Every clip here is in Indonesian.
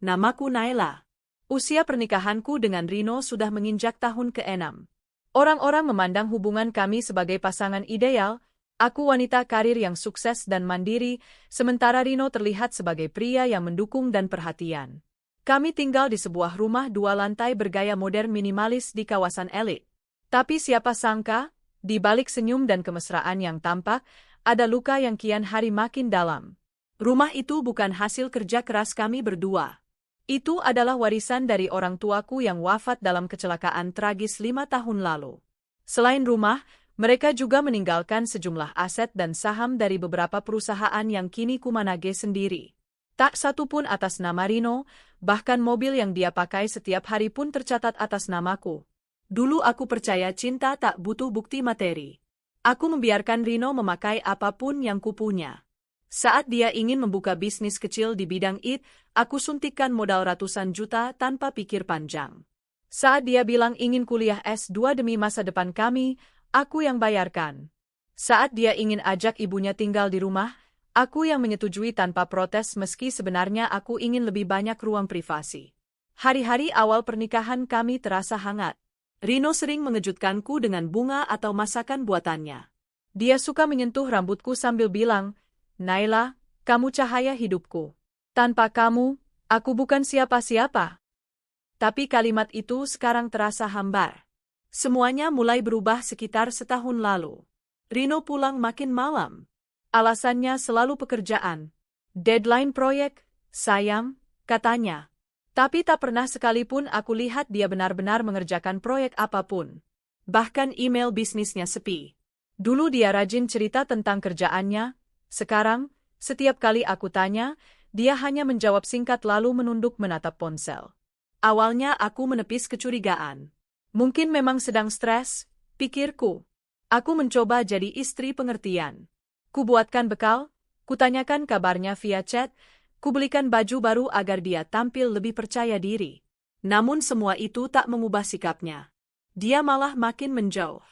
Namaku Naila. Usia pernikahanku dengan Rino sudah menginjak tahun ke-6. Orang-orang memandang hubungan kami sebagai pasangan ideal. Aku wanita karir yang sukses dan mandiri, sementara Rino terlihat sebagai pria yang mendukung dan perhatian. Kami tinggal di sebuah rumah 2 lantai bergaya modern minimalis di kawasan elit. Tapi siapa sangka, di balik senyum dan kemesraan yang tampak, ada luka yang kian hari makin dalam. Rumah itu bukan hasil kerja keras kami berdua. Itu adalah warisan dari orang tuaku yang wafat dalam kecelakaan tragis 5 tahun lalu. Selain rumah, mereka juga meninggalkan sejumlah aset dan saham dari beberapa perusahaan yang kini kumanage sendiri. Tak satu pun atas nama Rino, bahkan mobil yang dia pakai setiap hari pun tercatat atas namaku. Dulu aku percaya cinta tak butuh bukti materi. Aku membiarkan Rino memakai apapun yang kupunya. Saat dia ingin membuka bisnis kecil di bidang IT, aku suntikkan modal ratusan juta tanpa pikir panjang. Saat dia bilang ingin kuliah S2 demi masa depan kami, aku yang bayarkan. Saat dia ingin ajak ibunya tinggal di rumah, aku yang menyetujui tanpa protes meski sebenarnya aku ingin lebih banyak ruang privasi. Hari-hari awal pernikahan kami terasa hangat. Rino sering mengejutkanku dengan bunga atau masakan buatannya. Dia suka menyentuh rambutku sambil bilang, "Naila, kamu cahaya hidupku. Tanpa kamu, aku bukan siapa-siapa." Tapi kalimat itu sekarang terasa hambar. Semuanya mulai berubah sekitar setahun lalu. Rino pulang makin malam. Alasannya selalu pekerjaan. Deadline proyek, sayang, katanya. Tapi tak pernah sekalipun aku lihat dia benar-benar mengerjakan proyek apapun. Bahkan email bisnisnya sepi. Dulu dia rajin cerita tentang kerjaannya. Sekarang, setiap kali aku tanya, dia hanya menjawab singkat lalu menunduk menatap ponsel. Awalnya aku menepis kecurigaan. Mungkin memang sedang stres, pikirku. Aku mencoba jadi istri pengertian. Kubuatkan bekal, kutanyakan kabarnya via chat, kubelikan baju baru agar dia tampil lebih percaya diri. Namun semua itu tak mengubah sikapnya. Dia malah makin menjauh.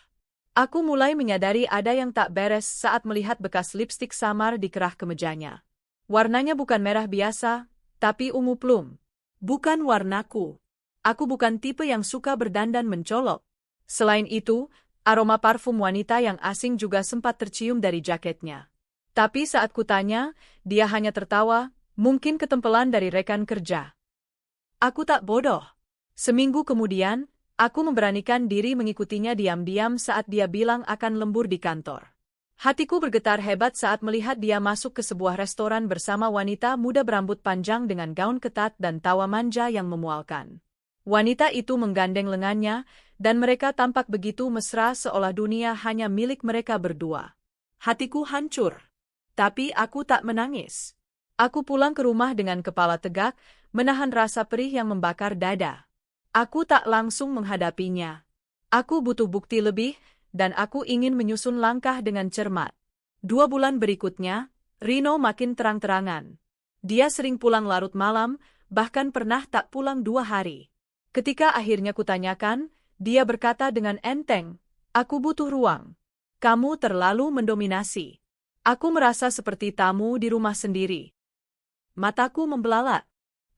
Aku mulai menyadari ada yang tak beres saat melihat bekas lipstik samar di kerah kemejanya. Warnanya bukan merah biasa, tapi ungu plum. Bukan warnaku. Aku bukan tipe yang suka berdandan mencolok. Selain itu, aroma parfum wanita yang asing juga sempat tercium dari jaketnya. Tapi saat kutanya, dia hanya tertawa, mungkin ketempelan dari rekan kerja. Aku tak bodoh. Seminggu kemudian, aku memberanikan diri mengikutinya diam-diam saat dia bilang akan lembur di kantor. Hatiku bergetar hebat saat melihat dia masuk ke sebuah restoran bersama wanita muda berambut panjang dengan gaun ketat dan tawa manja yang memualkan. Wanita itu menggandeng lengannya, dan mereka tampak begitu mesra seolah dunia hanya milik mereka berdua. Hatiku hancur. Tapi aku tak menangis. Aku pulang ke rumah dengan kepala tegak, menahan rasa perih yang membakar dada. Aku tak langsung menghadapinya. Aku butuh bukti lebih, dan aku ingin menyusun langkah dengan cermat. 2 bulan berikutnya, Rino makin terang-terangan. Dia sering pulang larut malam, bahkan pernah tak pulang 2 hari. Ketika akhirnya kutanyakan, dia berkata dengan enteng, "Aku butuh ruang. Kamu terlalu mendominasi. Aku merasa seperti tamu di rumah sendiri." Mataku membelalak.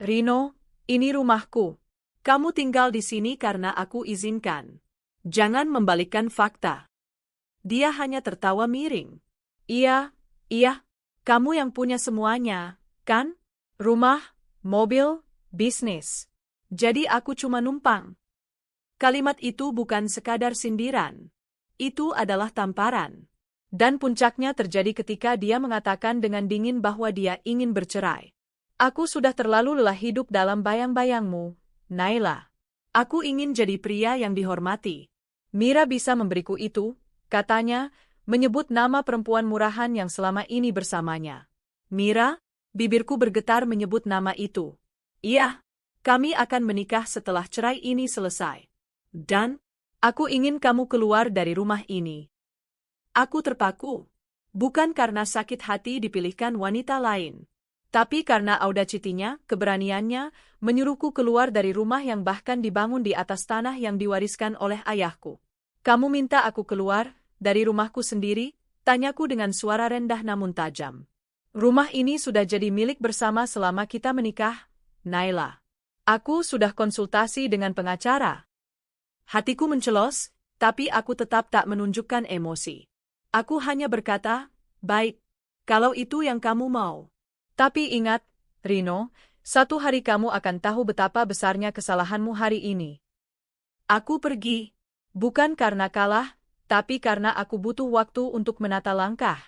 "Rino, ini rumahku. Kamu tinggal di sini karena aku izinkan. Jangan membalikkan fakta." Dia hanya tertawa miring. Iya, kamu yang punya semuanya, kan? Rumah, mobil, bisnis. Jadi aku cuma numpang." Kalimat itu bukan sekadar sindiran. Itu adalah tamparan. Dan puncaknya terjadi ketika dia mengatakan dengan dingin bahwa dia ingin bercerai. "Aku sudah terlalu lelah hidup dalam bayang-bayangmu, Naila. Aku ingin jadi pria yang dihormati. Mira bisa memberiku itu," katanya, menyebut nama perempuan murahan yang selama ini bersamanya. "Mira?" Bibirku bergetar menyebut nama itu. "Iya, kami akan menikah setelah cerai ini selesai. Dan, aku ingin kamu keluar dari rumah ini." Aku terpaku. Bukan karena sakit hati dipilihkan wanita lain. Tapi karena audacity-nya, keberaniannya, menyuruhku keluar dari rumah yang bahkan dibangun di atas tanah yang diwariskan oleh ayahku. "Kamu minta aku keluar dari rumahku sendiri?" tanyaku dengan suara rendah namun tajam. "Rumah ini sudah jadi milik bersama selama kita menikah, Naila. Aku sudah konsultasi dengan pengacara. Hatiku mencelos, tapi aku tetap tak menunjukkan emosi. Aku hanya berkata, baik, kalau itu yang kamu mau. Tapi ingat, Rino, satu hari kamu akan tahu betapa besarnya kesalahanmu hari ini. Aku pergi, bukan karena kalah, tapi karena aku butuh waktu untuk menata langkah.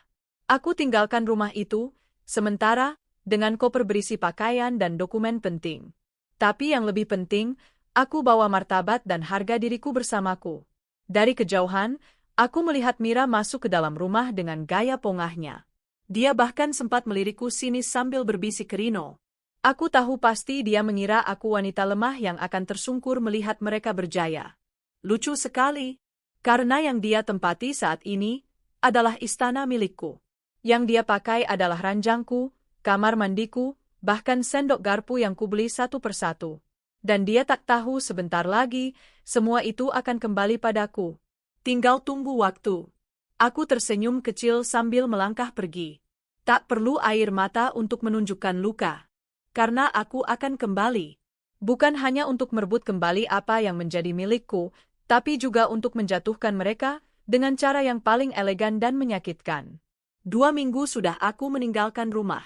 Aku tinggalkan rumah itu, sementara, dengan koper berisi pakaian dan dokumen penting. Tapi yang lebih penting, aku bawa martabat dan harga diriku bersamaku. Dari kejauhan, aku melihat Mira masuk ke dalam rumah dengan gaya pongahnya. Dia bahkan sempat melirikku sinis sambil berbisik ke Rino. Aku tahu pasti dia mengira aku wanita lemah yang akan tersungkur melihat mereka berjaya. Lucu sekali, karena yang dia tempati saat ini adalah istana milikku. Yang dia pakai adalah ranjangku, kamar mandiku, bahkan sendok garpu yang kubeli satu persatu. Dan dia tak tahu sebentar lagi, semua itu akan kembali padaku. Tinggal tunggu waktu. Aku tersenyum kecil sambil melangkah pergi. Tak perlu air mata untuk menunjukkan luka. Karena aku akan kembali. Bukan hanya untuk merebut kembali apa yang menjadi milikku, tapi juga untuk menjatuhkan mereka dengan cara yang paling elegan dan menyakitkan. 2 minggu sudah aku meninggalkan rumah.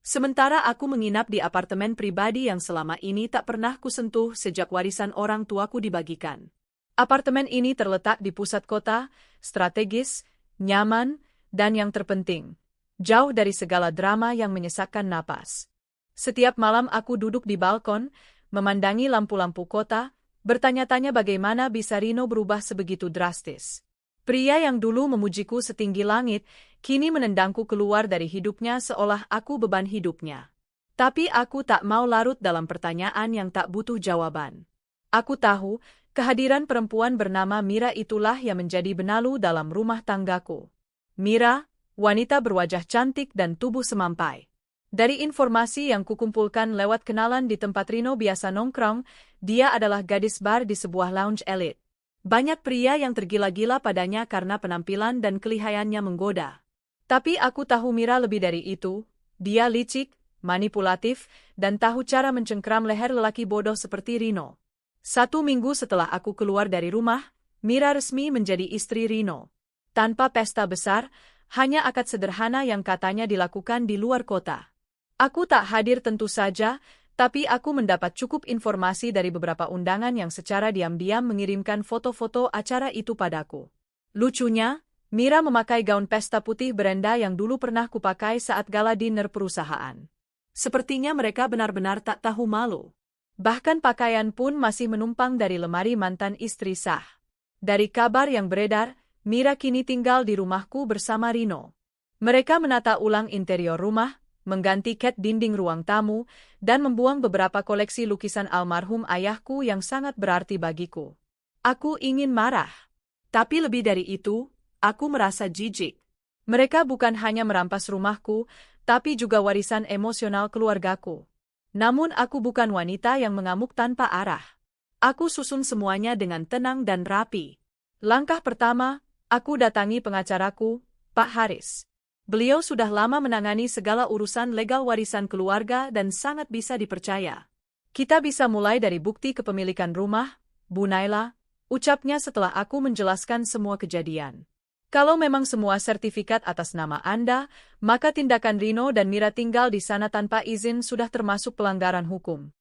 Sementara aku menginap di apartemen pribadi yang selama ini tak pernah kusentuh sejak warisan orang tuaku dibagikan. Apartemen ini terletak di pusat kota, strategis, nyaman, dan yang terpenting, jauh dari segala drama yang menyesakkan napas. Setiap malam aku duduk di balkon, memandangi lampu-lampu kota, bertanya-tanya bagaimana bisa Rino berubah sebegitu drastis. Pria yang dulu memujiku setinggi langit, kini menendangku keluar dari hidupnya seolah aku beban hidupnya. Tapi aku tak mau larut dalam pertanyaan yang tak butuh jawaban. Aku tahu, kehadiran perempuan bernama Mira itulah yang menjadi benalu dalam rumah tanggaku. Mira, wanita berwajah cantik dan tubuh semampai. Dari informasi yang kukumpulkan lewat kenalan di tempat Rino biasa nongkrong, dia adalah gadis bar di sebuah lounge elit. Banyak pria yang tergila-gila padanya karena penampilan dan kelihayannya menggoda. Tapi aku tahu Mira lebih dari itu, dia licik, manipulatif, dan tahu cara mencengkram leher lelaki bodoh seperti Rino. 1 minggu setelah aku keluar dari rumah, Mira resmi menjadi istri Rino. Tanpa pesta besar, hanya akad sederhana yang katanya dilakukan di luar kota. Aku tak hadir tentu saja, tapi aku mendapat cukup informasi dari beberapa undangan yang secara diam-diam mengirimkan foto-foto acara itu padaku. Lucunya, Mira memakai gaun pesta putih berenda yang dulu pernah kupakai saat gala dinner perusahaan. Sepertinya mereka benar-benar tak tahu malu. Bahkan pakaian pun masih menumpang dari lemari mantan istri sah. Dari kabar yang beredar, Mira kini tinggal di rumahku bersama Rino. Mereka menata ulang interior rumah, mengganti cat dinding ruang tamu, dan membuang beberapa koleksi lukisan almarhum ayahku yang sangat berarti bagiku. Aku ingin marah. Tapi lebih dari itu, aku merasa jijik. Mereka bukan hanya merampas rumahku, tapi juga warisan emosional keluargaku. Namun aku bukan wanita yang mengamuk tanpa arah. Aku susun semuanya dengan tenang dan rapi. Langkah pertama, aku datangi pengacaraku, Pak Haris. Beliau sudah lama menangani segala urusan legal warisan keluarga dan sangat bisa dipercaya. Kita bisa mulai dari bukti kepemilikan rumah, Bu Naila, ucapnya setelah aku menjelaskan semua kejadian. Kalau memang semua sertifikat atas nama Anda, maka tindakan Rino dan Mira tinggal di sana tanpa izin sudah termasuk pelanggaran hukum.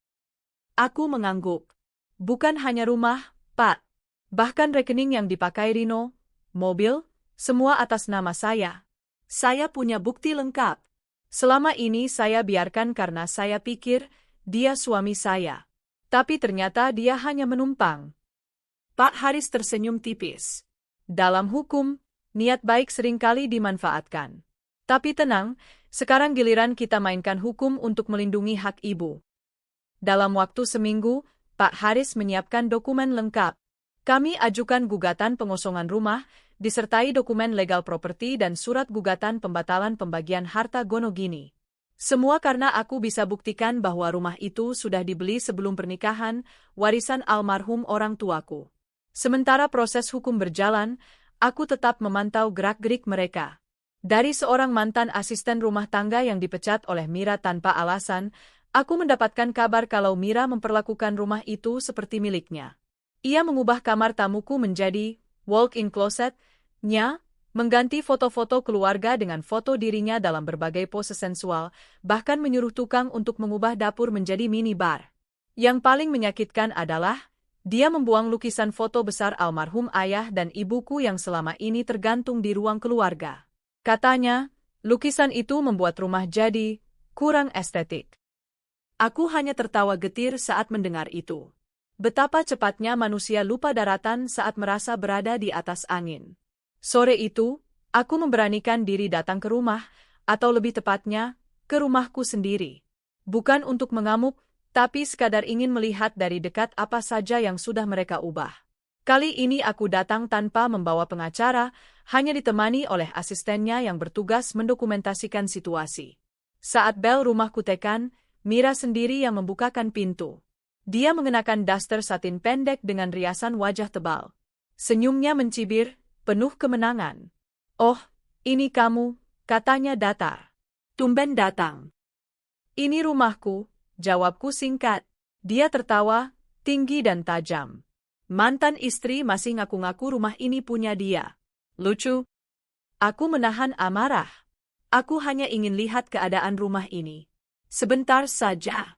Aku mengangguk. Bukan hanya rumah, Pak. Bahkan rekening yang dipakai Rino, mobil, semua atas nama saya. Saya punya bukti lengkap. Selama ini saya biarkan karena saya pikir dia suami saya. Tapi ternyata dia hanya menumpang. Pak Haris tersenyum tipis. Dalam hukum, niat baik seringkali dimanfaatkan. Tapi tenang, sekarang giliran kita mainkan hukum untuk melindungi hak ibu. Dalam waktu seminggu, Pak Haris menyiapkan dokumen lengkap. Kami ajukan gugatan pengosongan rumah, disertai dokumen legal properti dan surat gugatan pembatalan pembagian harta Gonogini. Semua karena aku bisa buktikan bahwa rumah itu sudah dibeli sebelum pernikahan, warisan almarhum orang tuaku. Sementara proses hukum berjalan, aku tetap memantau gerak-gerik mereka. Dari seorang mantan asisten rumah tangga yang dipecat oleh Mira tanpa alasan, Aku mendapatkan kabar kalau Mira memperlakukan rumah itu seperti miliknya. Ia mengubah kamar tamuku menjadi walk-in closet-nya, mengganti foto-foto keluarga dengan foto dirinya dalam berbagai pose sensual, bahkan menyuruh tukang untuk mengubah dapur menjadi minibar. Yang paling menyakitkan adalah, dia membuang lukisan foto besar almarhum ayah dan ibuku yang selama ini tergantung di ruang keluarga. Katanya, lukisan itu membuat rumah jadi kurang estetik. Aku hanya tertawa getir saat mendengar itu. Betapa cepatnya manusia lupa daratan saat merasa berada di atas angin. Sore itu, aku memberanikan diri datang ke rumah, atau lebih tepatnya, ke rumahku sendiri. Bukan untuk mengamuk, tapi sekadar ingin melihat dari dekat apa saja yang sudah mereka ubah. Kali ini aku datang tanpa membawa pengacara, hanya ditemani oleh asistennya yang bertugas mendokumentasikan situasi. Saat bel rumahku tekan, Mira sendiri yang membukakan pintu. Dia mengenakan daster satin pendek dengan riasan wajah tebal. Senyumnya mencibir, penuh kemenangan. "Oh, ini kamu," katanya datar. "Tumben datang." "Ini rumahku," jawabku singkat. Dia tertawa, tinggi dan tajam. Mantan istri masih ngaku-ngaku rumah ini punya dia. Lucu. Aku menahan amarah. Aku hanya ingin lihat keadaan rumah ini. Sebentar saja.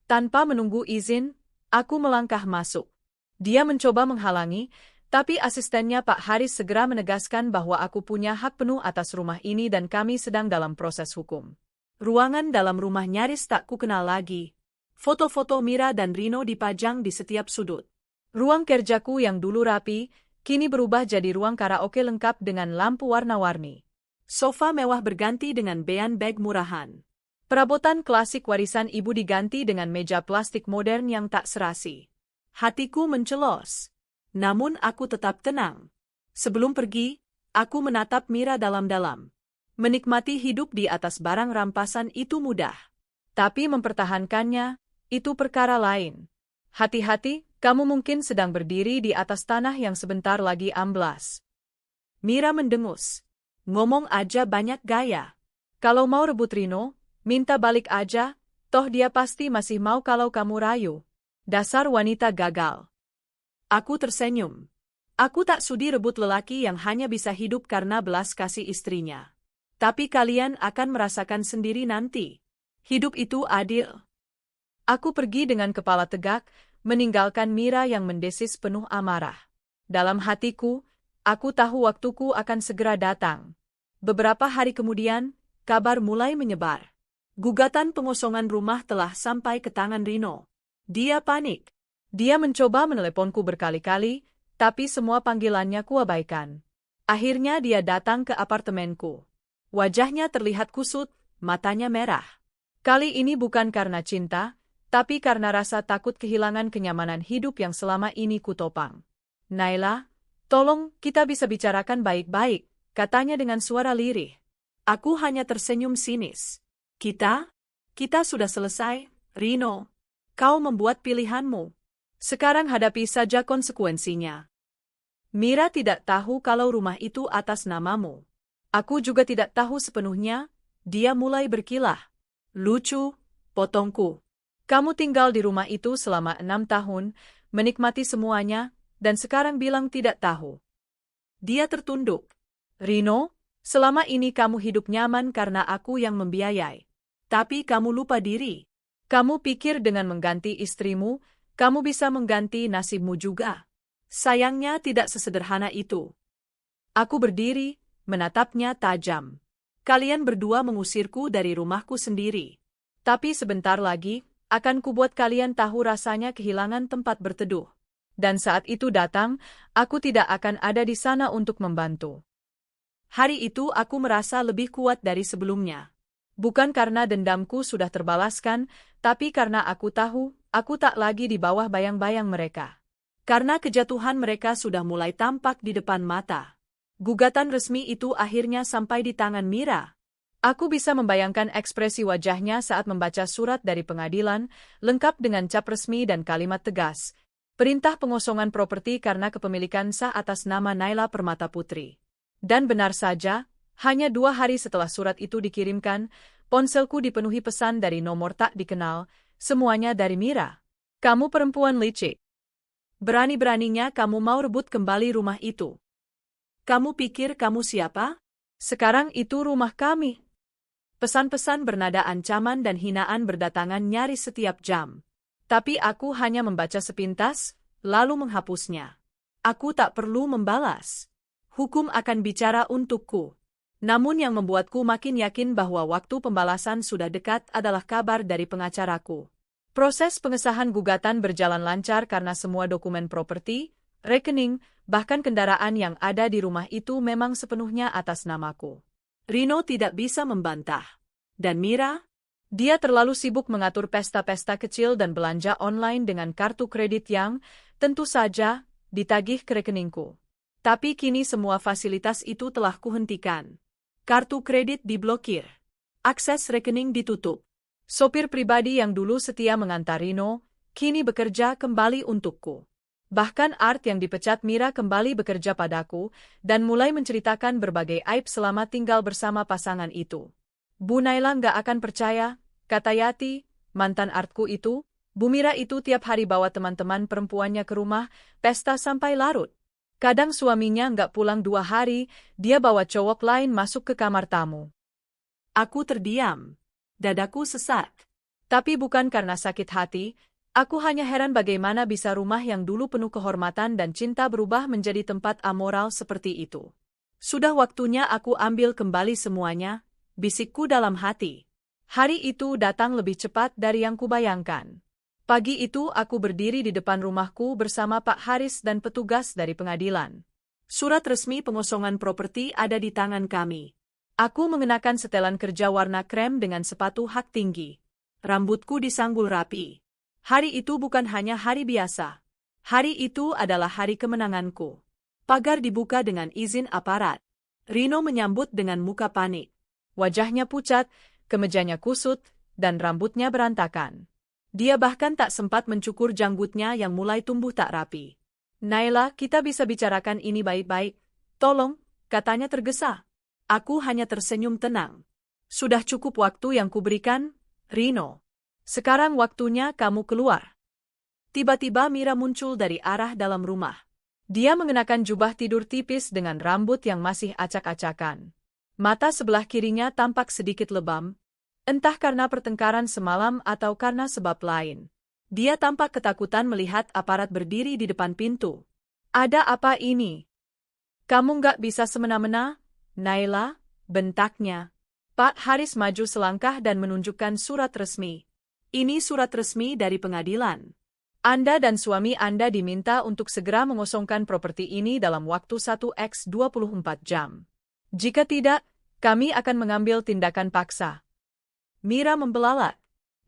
Tanpa menunggu izin, aku melangkah masuk. Dia mencoba menghalangi, tapi asistennya Pak Haris segera menegaskan bahwa aku punya hak penuh atas rumah ini dan kami sedang dalam proses hukum. Ruangan dalam rumah nyaris tak kukenal lagi. Foto-foto Mira dan Rino dipajang di setiap sudut. Ruang kerjaku yang dulu rapi, kini berubah jadi ruang karaoke lengkap dengan lampu warna-warni. Sofa mewah berganti dengan beanbag murahan. Perabotan klasik warisan ibu diganti dengan meja plastik modern yang tak serasi. Hatiku mencelos. Namun aku tetap tenang. Sebelum pergi, aku menatap Mira dalam-dalam. Menikmati hidup di atas barang rampasan itu mudah. Tapi mempertahankannya, itu perkara lain. Hati-hati, kamu mungkin sedang berdiri di atas tanah yang sebentar lagi amblas. Mira mendengus. Ngomong aja banyak gaya. Kalau mau rebut Rino, minta balik aja, toh dia pasti masih mau kalau kamu rayu. Dasar wanita gagal. Aku tersenyum. Aku tak sudi rebut lelaki yang hanya bisa hidup karena belas kasih istrinya. Tapi kalian akan merasakan sendiri nanti. Hidup itu adil. Aku pergi dengan kepala tegak, meninggalkan Mira yang mendesis penuh amarah. Dalam hatiku, aku tahu waktuku akan segera datang. Beberapa hari kemudian, kabar mulai menyebar. Gugatan pengosongan rumah telah sampai ke tangan Rino. Dia panik. Dia mencoba meneleponku berkali-kali, tapi semua panggilannya kuabaikan. Akhirnya dia datang ke apartemenku. Wajahnya terlihat kusut, matanya merah. Kali ini bukan karena cinta, tapi karena rasa takut kehilangan kenyamanan hidup yang selama ini kutopang. "Naila, tolong kita bisa bicarakan baik-baik," katanya dengan suara lirih. Aku hanya tersenyum sinis. Kita sudah selesai, Rino. Kau membuat pilihanmu. Sekarang hadapi saja konsekuensinya. Mira tidak tahu kalau rumah itu atas namamu. Aku juga tidak tahu sepenuhnya, dia mulai berkilah. "Lucu, potongku. Kamu tinggal di rumah itu selama 6 tahun, menikmati semuanya, dan sekarang bilang tidak tahu." Dia tertunduk. "Rino, selama ini kamu hidup nyaman karena aku yang membiayai. Tapi kamu lupa diri. Kamu pikir dengan mengganti istrimu, kamu bisa mengganti nasibmu juga. Sayangnya tidak sesederhana itu." Aku berdiri, menatapnya tajam. "Kalian berdua mengusirku dari rumahku sendiri. Tapi sebentar lagi, akan kubuat kalian tahu rasanya kehilangan tempat berteduh. Dan saat itu datang, aku tidak akan ada di sana untuk membantu." Hari itu aku merasa lebih kuat dari sebelumnya. Bukan karena dendamku sudah terbalaskan, tapi karena aku tahu, aku tak lagi di bawah bayang-bayang mereka. Karena kejatuhan mereka sudah mulai tampak di depan mata. Gugatan resmi itu akhirnya sampai di tangan Mira. Aku bisa membayangkan ekspresi wajahnya saat membaca surat dari pengadilan, lengkap dengan cap resmi dan kalimat tegas. Perintah pengosongan properti karena kepemilikan sah atas nama Naila Permata Putri. Dan benar saja, hanya 2 hari setelah surat itu dikirimkan, ponselku dipenuhi pesan dari nomor tak dikenal, semuanya dari Mira. Kamu perempuan licik. Berani-beraninya kamu mau rebut kembali rumah itu. Kamu pikir kamu siapa? Sekarang itu rumah kami. Pesan-pesan bernada ancaman dan hinaan berdatangan nyaris setiap jam. Tapi aku hanya membaca sepintas, lalu menghapusnya. Aku tak perlu membalas. Hukum akan bicara untukku. Namun yang membuatku makin yakin bahwa waktu pembalasan sudah dekat adalah kabar dari pengacaraku. Proses pengesahan gugatan berjalan lancar karena semua dokumen properti, rekening, bahkan kendaraan yang ada di rumah itu memang sepenuhnya atas namaku. Rino tidak bisa membantah. Dan Mira? Dia terlalu sibuk mengatur pesta-pesta kecil dan belanja online dengan kartu kredit yang, tentu saja, ditagih ke rekeningku. Tapi kini semua fasilitas itu telah kuhentikan. Kartu kredit diblokir. Akses rekening ditutup. Sopir pribadi yang dulu setia mengantar Rino, kini bekerja kembali untukku. Bahkan Art yang dipecat Mira kembali bekerja padaku dan mulai menceritakan berbagai aib selama tinggal bersama pasangan itu. Bu Naila nggak akan percaya, kata Yati, mantan Artku itu. Bu Mira itu tiap hari bawa teman-teman perempuannya ke rumah, pesta sampai larut. Kadang suaminya nggak pulang 2 hari, dia bawa cowok lain masuk ke kamar tamu. Aku terdiam. Dadaku sesak. Tapi bukan karena sakit hati, aku hanya heran bagaimana bisa rumah yang dulu penuh kehormatan dan cinta berubah menjadi tempat amoral seperti itu. Sudah waktunya aku ambil kembali semuanya, bisikku dalam hati. Hari itu datang lebih cepat dari yang kubayangkan. Pagi itu aku berdiri di depan rumahku bersama Pak Haris dan petugas dari pengadilan. Surat resmi pengosongan properti ada di tangan kami. Aku mengenakan setelan kerja warna krem dengan sepatu hak tinggi. Rambutku disanggul rapi. Hari itu bukan hanya hari biasa. Hari itu adalah hari kemenanganku. Pagar dibuka dengan izin aparat. Rino menyambut dengan muka panik. Wajahnya pucat, kemejanya kusut, dan rambutnya berantakan. Dia bahkan tak sempat mencukur janggutnya yang mulai tumbuh tak rapi. Naila, kita bisa bicarakan ini baik-baik. Tolong, katanya tergesa. Aku hanya tersenyum tenang. Sudah cukup waktu yang kuberikan, Rino. Sekarang waktunya kamu keluar. Tiba-tiba Mira muncul dari arah dalam rumah. Dia mengenakan jubah tidur tipis dengan rambut yang masih acak-acakan. Mata sebelah kirinya tampak sedikit lebam, entah karena pertengkaran semalam atau karena sebab lain. Dia tampak ketakutan melihat aparat berdiri di depan pintu. Ada apa ini? Kamu nggak bisa semena-mena, Naila, bentaknya. Pak Haris maju selangkah dan menunjukkan surat resmi. Ini surat resmi dari pengadilan. Anda dan suami Anda diminta untuk segera mengosongkan properti ini dalam waktu 1x24 jam. Jika tidak, kami akan mengambil tindakan paksa. Mira membelalak.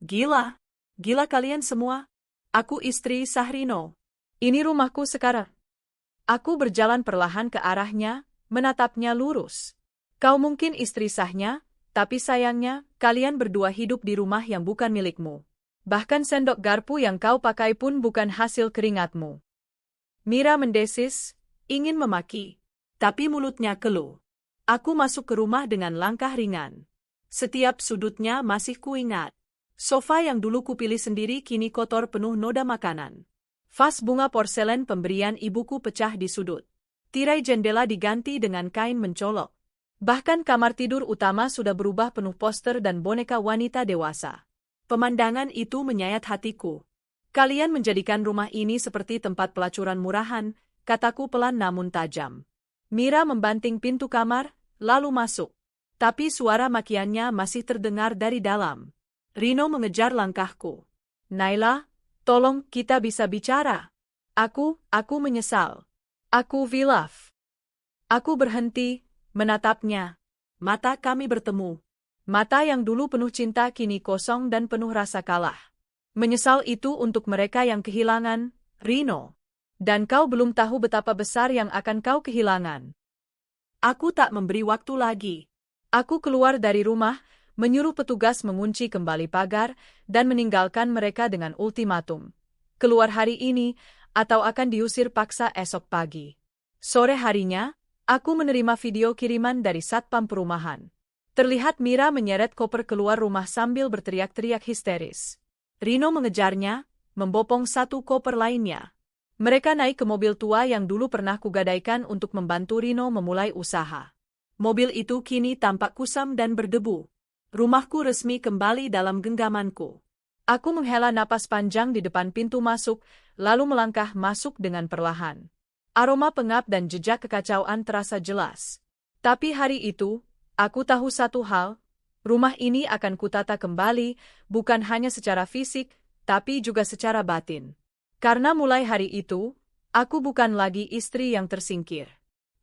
Gila. Gila kalian semua. Aku istri Sahrino. Ini rumahku sekarang. Aku berjalan perlahan ke arahnya, menatapnya lurus. Kau mungkin istri sahnya, tapi sayangnya, kalian berdua hidup di rumah yang bukan milikmu. Bahkan sendok garpu yang kau pakai pun bukan hasil keringatmu. Mira mendesis, ingin memaki. Tapi mulutnya keluh. Aku masuk ke rumah dengan langkah ringan. Setiap sudutnya masih kuingat. Sofa yang dulu kupilih sendiri kini kotor penuh noda makanan. Vas bunga porselen pemberian ibuku pecah di sudut. Tirai jendela diganti dengan kain mencolok. Bahkan kamar tidur utama sudah berubah penuh poster dan boneka wanita dewasa. Pemandangan itu menyayat hatiku. Kalian menjadikan rumah ini seperti tempat pelacuran murahan, kataku pelan namun tajam. Mira membanting pintu kamar, lalu masuk. Tapi suara makiannya masih terdengar dari dalam. Rino mengejar langkahku. Naila, tolong kita bisa bicara. Aku menyesal. Aku hilaf. Aku berhenti, menatapnya. Mata kami bertemu. Mata yang dulu penuh cinta kini kosong dan penuh rasa kalah. Menyesal itu untuk mereka yang kehilangan, Rino. Dan kau belum tahu betapa besar yang akan kau kehilangan. Aku tak memberi waktu lagi. Aku keluar dari rumah, menyuruh petugas mengunci kembali pagar, dan meninggalkan mereka dengan ultimatum. Keluar hari ini, atau akan diusir paksa esok pagi. Sore harinya, aku menerima video kiriman dari Satpam Perumahan. Terlihat Mira menyeret koper keluar rumah sambil berteriak-teriak histeris. Rino mengejarnya, membopong satu koper lainnya. Mereka naik ke mobil tua yang dulu pernah kugadaikan untuk membantu Rino memulai usaha. Mobil itu kini tampak kusam dan berdebu. Rumahku resmi kembali dalam genggamanku. Aku menghela napas panjang di depan pintu masuk, lalu melangkah masuk dengan perlahan. Aroma pengap dan jejak kekacauan terasa jelas. Tapi hari itu, aku tahu satu hal, rumah ini akan kutata kembali, bukan hanya secara fisik, tapi juga secara batin. Karena mulai hari itu, aku bukan lagi istri yang tersingkir.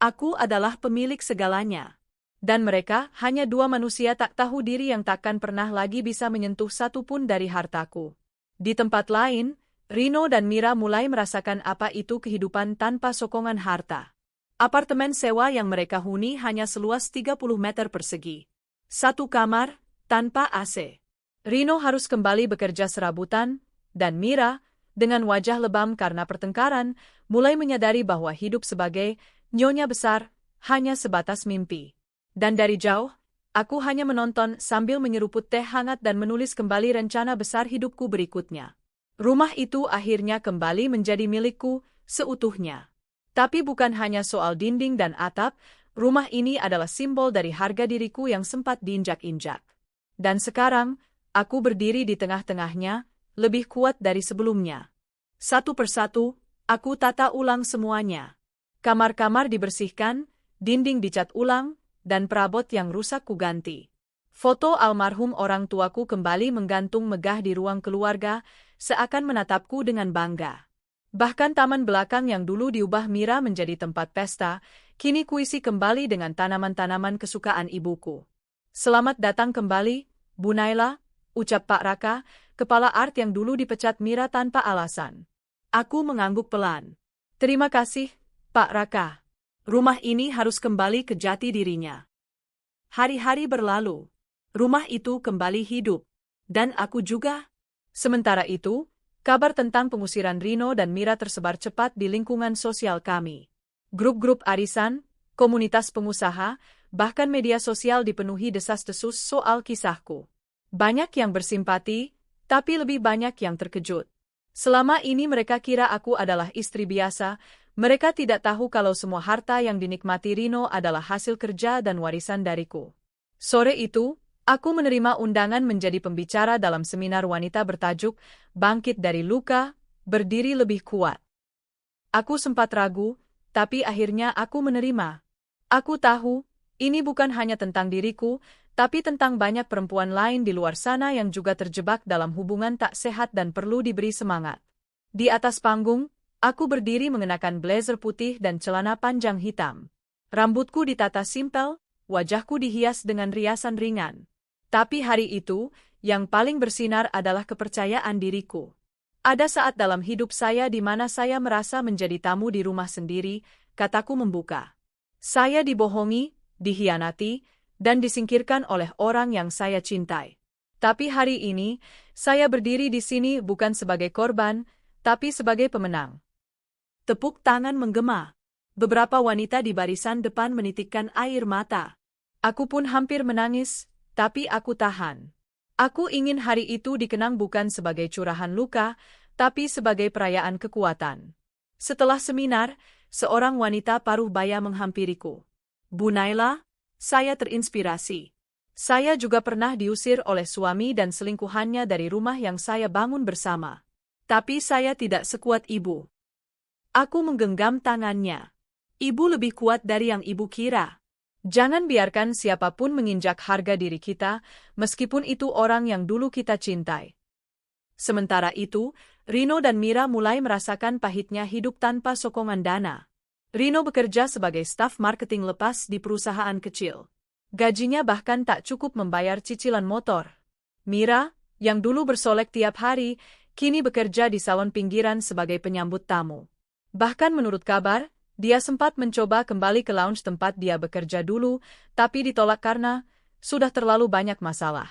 Aku adalah pemilik segalanya. Dan mereka hanya dua manusia tak tahu diri yang takkan pernah lagi bisa menyentuh satu pun dari hartaku. Di tempat lain, Rino dan Mira mulai merasakan apa itu kehidupan tanpa sokongan harta. Apartemen sewa yang mereka huni hanya seluas 30 meter persegi. Satu kamar, tanpa AC. Rino harus kembali bekerja serabutan, dan Mira, dengan wajah lebam karena pertengkaran, mulai menyadari bahwa hidup sebagai nyonya besar hanya sebatas mimpi. Dan dari jauh, aku hanya menonton sambil menyeruput teh hangat dan menulis kembali rencana besar hidupku berikutnya. Rumah itu akhirnya kembali menjadi milikku seutuhnya. Tapi bukan hanya soal dinding dan atap, rumah ini adalah simbol dari harga diriku yang sempat diinjak-injak. Dan sekarang, aku berdiri di tengah-tengahnya, lebih kuat dari sebelumnya. Satu persatu, aku tata ulang semuanya. Kamar-kamar dibersihkan, dinding dicat ulang, dan perabot yang rusak kuganti. Foto almarhum orang tuaku kembali menggantung megah di ruang keluarga, seakan menatapku dengan bangga. Bahkan taman belakang yang dulu diubah Mira menjadi tempat pesta, kini kuisi kembali dengan tanaman-tanaman kesukaan ibuku. Selamat datang kembali, Bu Naila, ucap Pak Raka, kepala art yang dulu dipecat Mira tanpa alasan. Aku mengangguk pelan. Terima kasih, Pak Raka. Rumah ini harus kembali ke jati dirinya. Hari-hari berlalu. Rumah itu kembali hidup. Dan aku juga. Sementara itu, kabar tentang pengusiran Rino dan Mira tersebar cepat di lingkungan sosial kami. Grup-grup arisan, komunitas pengusaha, bahkan media sosial dipenuhi desas-desus soal kisahku. Banyak yang bersimpati, tapi lebih banyak yang terkejut. Selama ini mereka kira aku adalah istri biasa, mereka tidak tahu kalau semua harta yang dinikmati Rino adalah hasil kerja dan warisan dariku. Sore itu, aku menerima undangan menjadi pembicara dalam seminar wanita bertajuk Bangkit dari Luka, Berdiri Lebih Kuat. Aku sempat ragu, tapi akhirnya aku menerima. Aku tahu, ini bukan hanya tentang diriku, tapi tentang banyak perempuan lain di luar sana yang juga terjebak dalam hubungan tak sehat dan perlu diberi semangat. Di atas panggung, aku berdiri mengenakan blazer putih dan celana panjang hitam. Rambutku ditata simpel, wajahku dihias dengan riasan ringan. Tapi hari itu, yang paling bersinar adalah kepercayaan diriku. Ada saat dalam hidup saya di mana saya merasa menjadi tamu di rumah sendiri, kataku membuka. Saya dibohongi, dikhianati, dan disingkirkan oleh orang yang saya cintai. Tapi hari ini, saya berdiri di sini bukan sebagai korban, tapi sebagai pemenang. Tepuk tangan menggema. Beberapa wanita di barisan depan menitikkan air mata. Aku pun hampir menangis, tapi aku tahan. Aku ingin hari itu dikenang bukan sebagai curahan luka, tapi sebagai perayaan kekuatan. Setelah seminar, seorang wanita paruh baya menghampiriku. Bu Naila, saya terinspirasi. Saya juga pernah diusir oleh suami dan selingkuhannya dari rumah yang saya bangun bersama. Tapi saya tidak sekuat ibu. Aku menggenggam tangannya. Ibu lebih kuat dari yang ibu kira. Jangan biarkan siapapun menginjak harga diri kita, meskipun itu orang yang dulu kita cintai. Sementara itu, Rino dan Mira mulai merasakan pahitnya hidup tanpa sokongan dana. Rino bekerja sebagai staf marketing lepas di perusahaan kecil. Gajinya bahkan tak cukup membayar cicilan motor. Mira, yang dulu bersolek tiap hari, kini bekerja di salon pinggiran sebagai penyambut tamu. Bahkan menurut kabar, dia sempat mencoba kembali ke lounge tempat dia bekerja dulu, tapi ditolak karena sudah terlalu banyak masalah.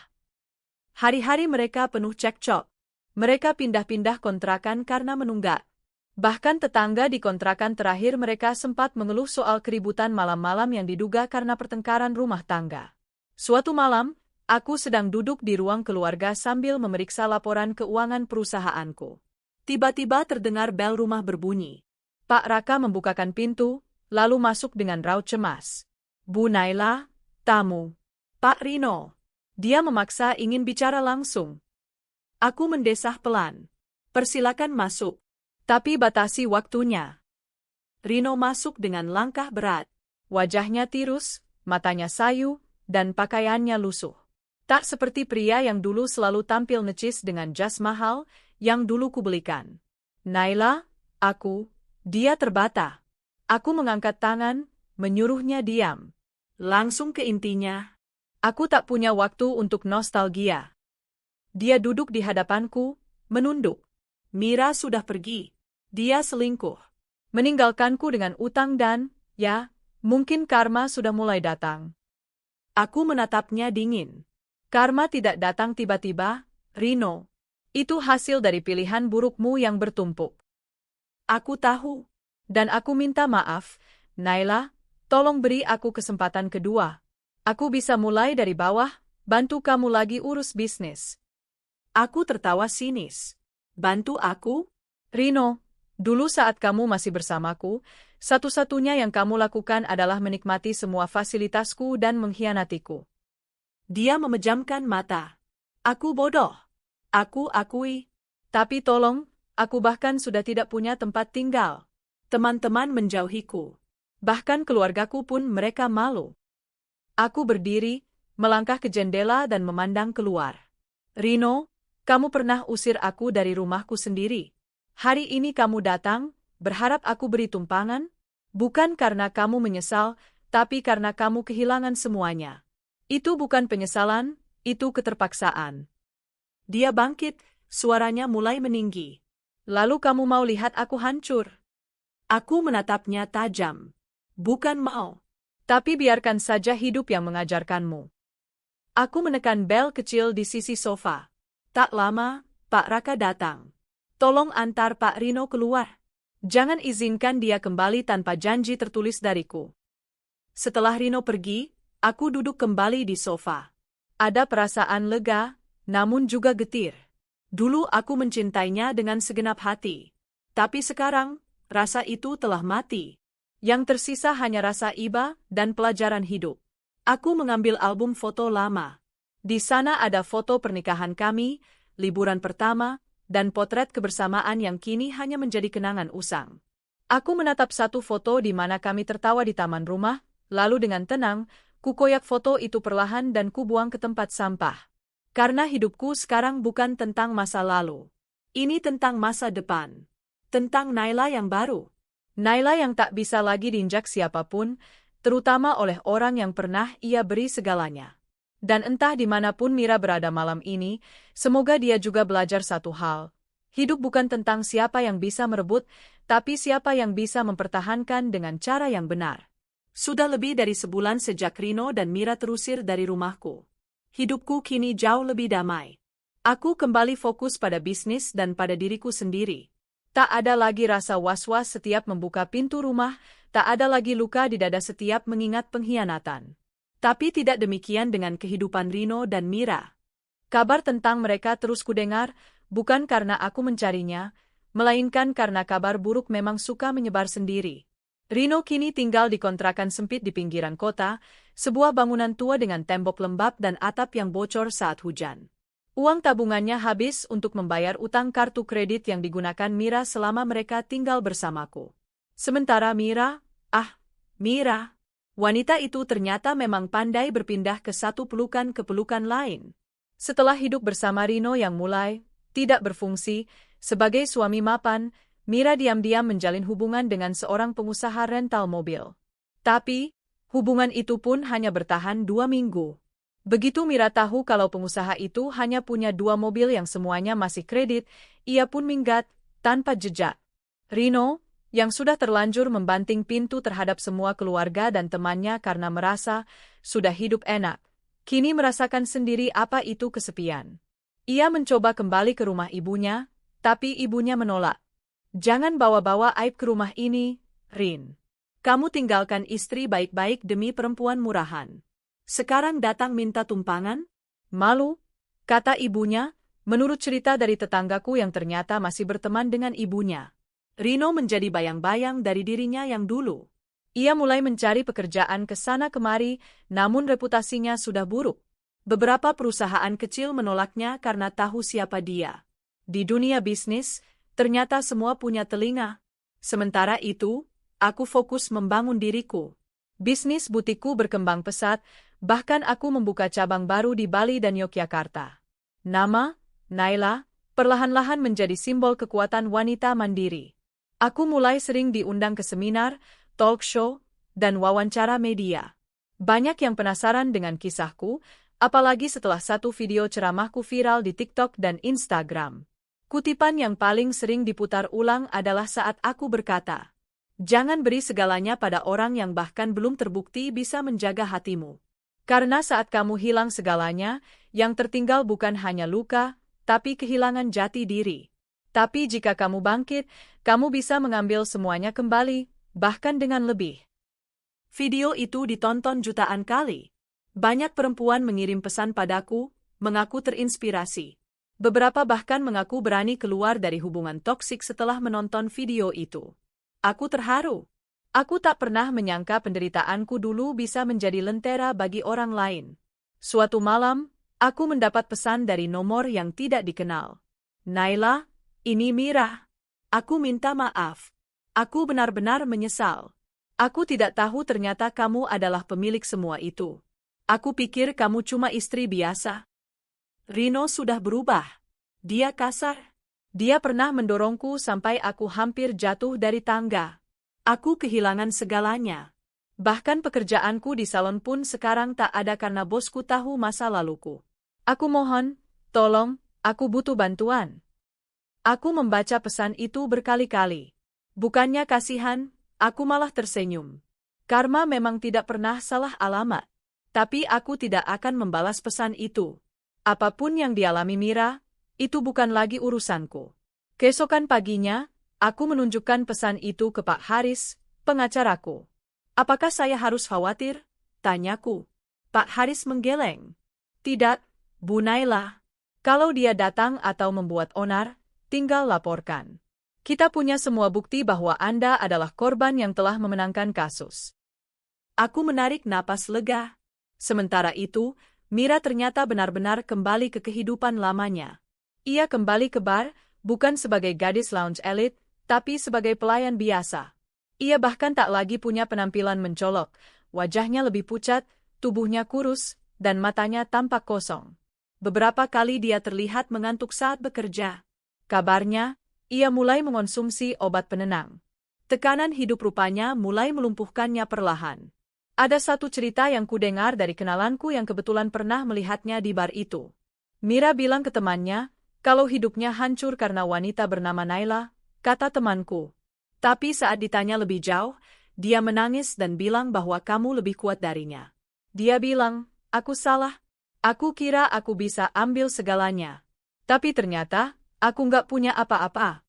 Hari-hari mereka penuh cekcok. Mereka pindah-pindah kontrakan karena menunggak. Bahkan tetangga di kontrakan terakhir mereka sempat mengeluh soal keributan malam-malam yang diduga karena pertengkaran rumah tangga. Suatu malam, aku sedang duduk di ruang keluarga sambil memeriksa laporan keuangan perusahaanku. Tiba-tiba terdengar bel rumah berbunyi. Pak Raka membukakan pintu, lalu masuk dengan raut cemas. Bu Naila, tamu. Pak Rino. Dia memaksa ingin bicara langsung. Aku mendesah pelan. Persilakan masuk. Tapi batasi waktunya. Rino masuk dengan langkah berat. Wajahnya tirus, matanya sayu, dan pakaiannya lusuh. Tak seperti pria yang dulu selalu tampil necis dengan jas mahal yang dulu kubelikan. Naila, dia terbata. Aku mengangkat tangan, menyuruhnya diam. Langsung ke intinya. Aku tak punya waktu untuk nostalgia. Dia duduk di hadapanku, menunduk. Mira sudah pergi. Dia selingkuh. Meninggalkanku dengan utang dan, ya, mungkin karma sudah mulai datang. Aku menatapnya dingin. Karma tidak datang tiba-tiba, Rino. Itu hasil dari pilihan burukmu yang bertumpuk. Aku tahu. Dan aku minta maaf, Naila, tolong beri aku kesempatan kedua. Aku bisa mulai dari bawah, bantu kamu lagi urus bisnis. Aku tertawa sinis. Bantu aku? Rino, dulu saat kamu masih bersamaku, satu-satunya yang kamu lakukan adalah menikmati semua fasilitasku dan mengkhianatiku. Dia memejamkan mata. Aku bodoh. Aku akui. Tapi tolong, aku bahkan sudah tidak punya tempat tinggal. Teman-teman menjauhiku. Bahkan keluargaku pun mereka malu. Aku berdiri, melangkah ke jendela dan memandang keluar. Rino, kamu pernah usir aku dari rumahku sendiri. Hari ini kamu datang, berharap aku beri tumpangan? Bukan karena kamu menyesal, tapi karena kamu kehilangan semuanya. Itu bukan penyesalan, itu keterpaksaan. Dia bangkit, suaranya mulai meninggi. Lalu kamu mau lihat aku hancur? Aku menatapnya tajam. Bukan mau. Tapi biarkan saja hidup yang mengajarkanmu. Aku menekan bel kecil di sisi sofa. Tak lama, Pak Raka datang. Tolong antar Pak Rino keluar. Jangan izinkan dia kembali tanpa janji tertulis dariku. Setelah Rino pergi, aku duduk kembali di sofa. Ada perasaan lega, namun juga getir. Dulu aku mencintainya dengan segenap hati. Tapi sekarang, rasa itu telah mati. Yang tersisa hanya rasa iba dan pelajaran hidup. Aku mengambil album foto lama. Di sana ada foto pernikahan kami, liburan pertama, dan potret kebersamaan yang kini hanya menjadi kenangan usang. Aku menatap satu foto di mana kami tertawa di taman rumah, lalu dengan tenang, kukoyak foto itu perlahan dan kubuang ke tempat sampah. Karena hidupku sekarang bukan tentang masa lalu. Ini tentang masa depan. Tentang Naila yang baru. Naila yang tak bisa lagi diinjak siapapun, terutama oleh orang yang pernah ia beri segalanya. Dan entah dimanapun Mira berada malam ini, semoga dia juga belajar satu hal. Hidup bukan tentang siapa yang bisa merebut, tapi siapa yang bisa mempertahankan dengan cara yang benar. Sudah lebih dari sebulan sejak Rino dan Mira terusir dari rumahku. Hidupku kini jauh lebih damai. Aku kembali fokus pada bisnis dan pada diriku sendiri. Tak ada lagi rasa was-was setiap membuka pintu rumah, tak ada lagi luka di dada setiap mengingat pengkhianatan. Tapi tidak demikian dengan kehidupan Rino dan Mira. Kabar tentang mereka terus kudengar, bukan karena aku mencarinya, melainkan karena kabar buruk memang suka menyebar sendiri. Rino kini tinggal di kontrakan sempit di pinggiran kota, sebuah bangunan tua dengan tembok lembab dan atap yang bocor saat hujan. Uang tabungannya habis untuk membayar utang kartu kredit yang digunakan Mira selama mereka tinggal bersamaku. Sementara Mira, wanita itu ternyata memang pandai berpindah ke satu pelukan ke pelukan lain. Setelah hidup bersama Rino yang mulai tidak berfungsi sebagai suami mapan, Mira diam-diam menjalin hubungan dengan seorang pengusaha rental mobil. Tapi, hubungan itu pun hanya bertahan 2 minggu. Begitu Mira tahu kalau pengusaha itu hanya punya 2 mobil yang semuanya masih kredit, ia pun minggat, tanpa jejak. Rino, yang sudah terlanjur membanting pintu terhadap semua keluarga dan temannya karena merasa sudah hidup enak, kini merasakan sendiri apa itu kesepian. Ia mencoba kembali ke rumah ibunya, tapi ibunya menolak. Jangan bawa-bawa aib ke rumah ini, Rin. Kamu tinggalkan istri baik-baik demi perempuan murahan. Sekarang datang minta tumpangan? Malu, kata ibunya, menurut cerita dari tetanggaku yang ternyata masih berteman dengan ibunya. Rino menjadi bayang-bayang dari dirinya yang dulu. Ia mulai mencari pekerjaan ke sana kemari, namun reputasinya sudah buruk. Beberapa perusahaan kecil menolaknya karena tahu siapa dia. Di dunia bisnis, ternyata semua punya telinga. Sementara itu, aku fokus membangun diriku. Bisnis butikku berkembang pesat, bahkan aku membuka cabang baru di Bali dan Yogyakarta. Nama, Naila, perlahan-lahan menjadi simbol kekuatan wanita mandiri. Aku mulai sering diundang ke seminar, talk show, dan wawancara media. Banyak yang penasaran dengan kisahku, apalagi setelah satu video ceramahku viral di TikTok dan Instagram. Kutipan yang paling sering diputar ulang adalah saat aku berkata, "Jangan beri segalanya pada orang yang bahkan belum terbukti bisa menjaga hatimu. Karena saat kamu hilang segalanya, yang tertinggal bukan hanya luka, tapi kehilangan jati diri. Tapi jika kamu bangkit, kamu bisa mengambil semuanya kembali, bahkan dengan lebih." Video itu ditonton jutaan kali. Banyak perempuan mengirim pesan padaku, mengaku terinspirasi. Beberapa bahkan mengaku berani keluar dari hubungan toksik setelah menonton video itu. Aku terharu. Aku tak pernah menyangka penderitaanku dulu bisa menjadi lentera bagi orang lain. Suatu malam, aku mendapat pesan dari nomor yang tidak dikenal. "Naila, ini Mira. Aku minta maaf. Aku benar-benar menyesal. Aku tidak tahu ternyata kamu adalah pemilik semua itu. Aku pikir kamu cuma istri biasa." Rino sudah berubah. Dia kasar. Dia pernah mendorongku sampai aku hampir jatuh dari tangga. Aku kehilangan segalanya. Bahkan pekerjaanku di salon pun sekarang tak ada karena bosku tahu masa laluku. Aku mohon, tolong, aku butuh bantuan. Aku membaca pesan itu berkali-kali. Bukannya kasihan, aku malah tersenyum. Karma memang tidak pernah salah alamat. Tapi aku tidak akan membalas pesan itu. Apapun yang dialami Mira, itu bukan lagi urusanku. Keesokan paginya, aku menunjukkan pesan itu ke Pak Haris, pengacaraku. "Apakah saya harus khawatir?" tanyaku. Pak Haris menggeleng. "Tidak, Bu Naila. Kalau dia datang atau membuat onar, tinggal laporkan. Kita punya semua bukti bahwa Anda adalah korban yang telah memenangkan kasus." Aku menarik napas lega. Sementara itu, Mira ternyata benar-benar kembali ke kehidupan lamanya. Ia kembali ke bar, bukan sebagai gadis lounge elit, tapi sebagai pelayan biasa. Ia bahkan tak lagi punya penampilan mencolok, wajahnya lebih pucat, tubuhnya kurus, dan matanya tampak kosong. Beberapa kali dia terlihat mengantuk saat bekerja. Kabarnya, ia mulai mengonsumsi obat penenang. Tekanan hidup rupanya mulai melumpuhkannya perlahan. Ada satu cerita yang kudengar dari kenalanku yang kebetulan pernah melihatnya di bar itu. Mira bilang ke temannya, kalau hidupnya hancur karena wanita bernama Naila, kata temanku. Tapi saat ditanya lebih jauh, dia menangis dan bilang bahwa kamu lebih kuat darinya. Dia bilang, aku salah. Aku kira aku bisa ambil segalanya. Tapi ternyata, aku nggak punya apa-apa.